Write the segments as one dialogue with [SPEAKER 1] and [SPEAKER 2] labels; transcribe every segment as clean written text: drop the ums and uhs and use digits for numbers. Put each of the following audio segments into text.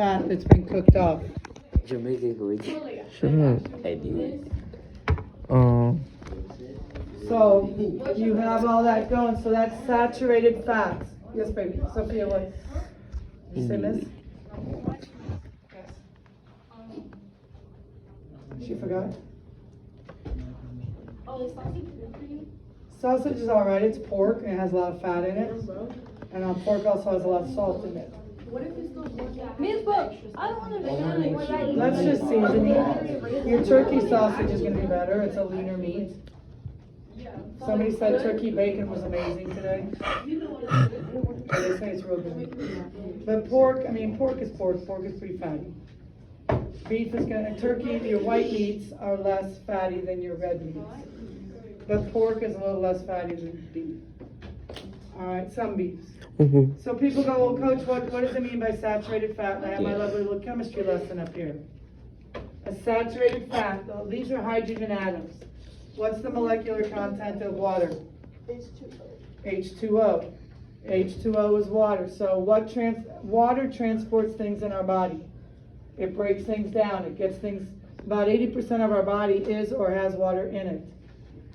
[SPEAKER 1] fat that's been cooked off.
[SPEAKER 2] Jamaica good.
[SPEAKER 3] Shut up.
[SPEAKER 2] I do.
[SPEAKER 1] So you have all that going, so that's saturated fats. Yes, baby. Sophia, what? Did you say miss? Yes. She forgot?
[SPEAKER 4] Oh, is sausage good for you?
[SPEAKER 1] Sausage is alright, it's pork and it has a lot of fat in it. And pork also has a lot of salt in it.
[SPEAKER 4] What if it's still pork? Miss Book, I don't want to vegan. What I eat?
[SPEAKER 1] Let's just season it. Your turkey sausage is gonna be better, it's a leaner meat. Somebody said turkey bacon was amazing today. They say it's real good. But pork is pork. Pork is pretty fatty. Beef is turkey, your white meats are less fatty than your red meats. But pork is a little less fatty than beef. Alright, some beefs. So people go, well, Coach, what does it mean by saturated fat? And I have my lovely little chemistry lesson up here. A saturated fat, these are hydrogen atoms. What's the molecular content of water? H2O. H2O is water. So water transports things in our body. It breaks things down. It gets things, about 80% of our body is or has water in it.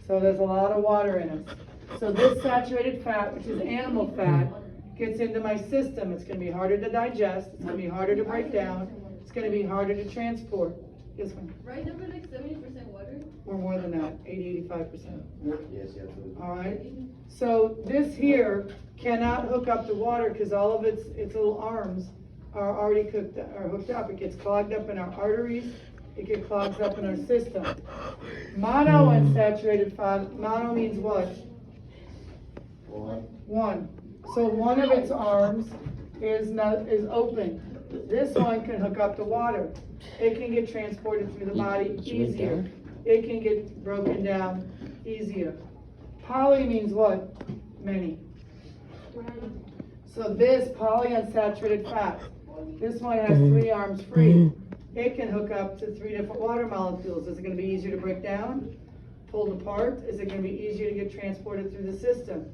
[SPEAKER 1] So there's a lot of water in us. So this saturated fat, which is animal fat, gets into my system. It's going to be harder to digest. It's going to be harder to break down. It's going to be harder to transport. Yes, ma'am.
[SPEAKER 4] Right number like 70% water?
[SPEAKER 1] Or more than that, 80-85%.
[SPEAKER 5] Yes,
[SPEAKER 1] All right. So this here cannot hook up to water because all of its little arms are already hooked up. It gets clogged up in our arteries. It gets clogged up in our system. Monounsaturated fat. Mono means what? One. So one of its arms is open. This one can hook up to water. It can get transported through the body easier. It can get broken down easier. Poly means what? Many. So this polyunsaturated fat, this one has 3 arms free. It can hook up to 3 different water molecules. Is it going to be easier to break down? Pulled apart? Is it going to be easier to get transported through the system?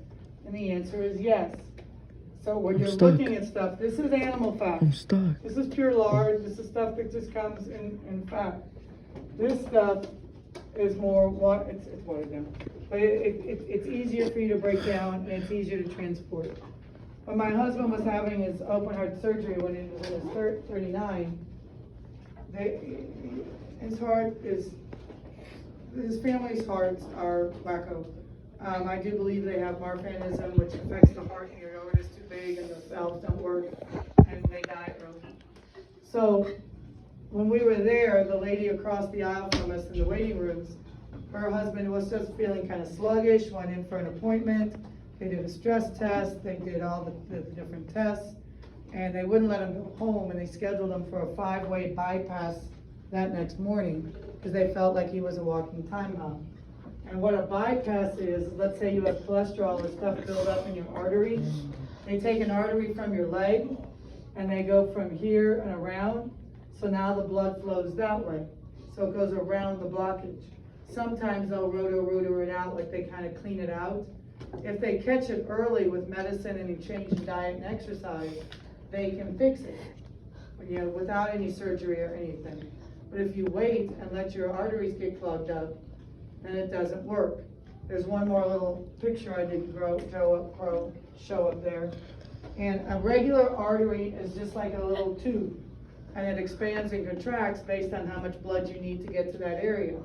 [SPEAKER 1] And the answer is yes. So when you're looking at stuff, this is animal fat.
[SPEAKER 3] I'm stuck.
[SPEAKER 1] This is pure lard. This is stuff that just comes in fat. This stuff is more it's watered down. But it's easier for you to break down and it's easier to transport. When my husband was having his open heart surgery when he was in his 39, his family's hearts are wacko. I do believe they have Marfanism, which affects the heart, and your aorta is too big and the valves don't work, and they die early. So when we were there, the lady across the aisle from us in the waiting rooms, her husband was just feeling kind of sluggish, went in for an appointment. They did a stress test, they did all the different tests, and they wouldn't let him go home, and they scheduled him for a 5-way bypass that next morning because they felt like he was a walking time bomb. And what a bypass is, let's say you have cholesterol or stuff build up in your artery. They take an artery from your leg and they go from here and around. So now the blood flows that way. So it goes around the blockage. Sometimes they'll rotor it out, like they kind of clean it out. If they catch it early with medicine and you change the diet and exercise, they can fix it, without any surgery or anything. But if you wait and let your arteries get clogged up, then it doesn't work. There's one more little picture I didn't show up there. And a regular artery is just like a little tube, and it expands and contracts based on how much blood you need to get to that area.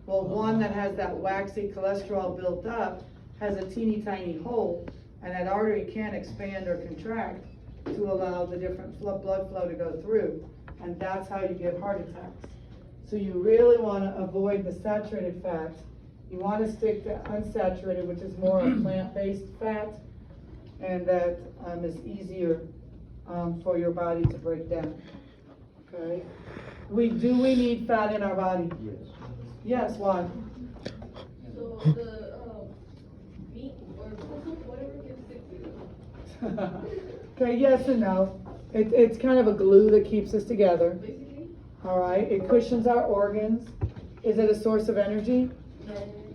[SPEAKER 1] Well, one that has that waxy cholesterol built up has a teeny tiny hole, and that artery can't expand or contract to allow the different blood flow to go through. And that's how you get heart attacks. So you really want to avoid the saturated fats. You want to stick to unsaturated, which is more a plant-based fat, and that is easier for your body to break down. Okay. We need fat in our body?
[SPEAKER 5] Yes.
[SPEAKER 1] Yes. Why?
[SPEAKER 4] So the meat or whatever gets sick to you.
[SPEAKER 1] Okay. Yes and no. It's kind of a glue that keeps us together.
[SPEAKER 4] Basically.
[SPEAKER 1] All right. It cushions our organs. Is it a source of energy?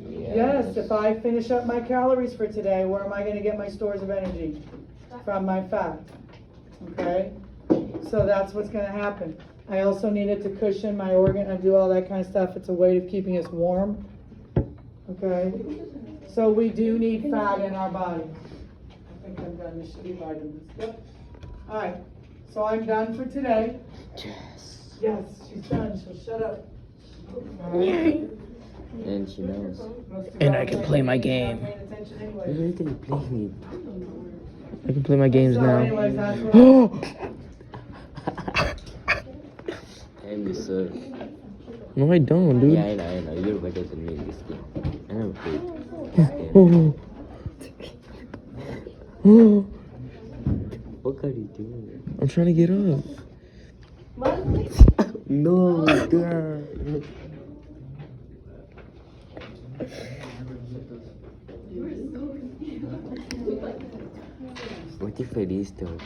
[SPEAKER 1] Yes. If I finish up my calories for today, where am I going to get my stores of energy? From my fat. Okay. So that's what's gonna happen. I also needed to cushion my organ and do all that kind of stuff. It's a way of keeping us warm. Okay? So we do need fat in our body. I think I'm done. This should be vitamins. Yep. All right. So I'm done for today.
[SPEAKER 2] Yes.
[SPEAKER 1] Yes, she's done. She'll shut up. All right.
[SPEAKER 2] And she knows.
[SPEAKER 1] Most of
[SPEAKER 3] And
[SPEAKER 1] y'all
[SPEAKER 3] I can
[SPEAKER 1] paying-
[SPEAKER 3] play my
[SPEAKER 1] not
[SPEAKER 3] game.
[SPEAKER 1] paying attention
[SPEAKER 2] You're
[SPEAKER 1] anyway.
[SPEAKER 2] already playing
[SPEAKER 3] I can play my games
[SPEAKER 1] So
[SPEAKER 3] now.
[SPEAKER 1] anyways, that's what
[SPEAKER 3] Oh!
[SPEAKER 2] it. I miss her.
[SPEAKER 3] No, I don't, dude.
[SPEAKER 2] Yeah, I know. You're better than me in this game. I never played this game.
[SPEAKER 3] Oh. Oh.
[SPEAKER 2] What are you doing?
[SPEAKER 3] I'm trying to get up.
[SPEAKER 2] No, God. What if I restart?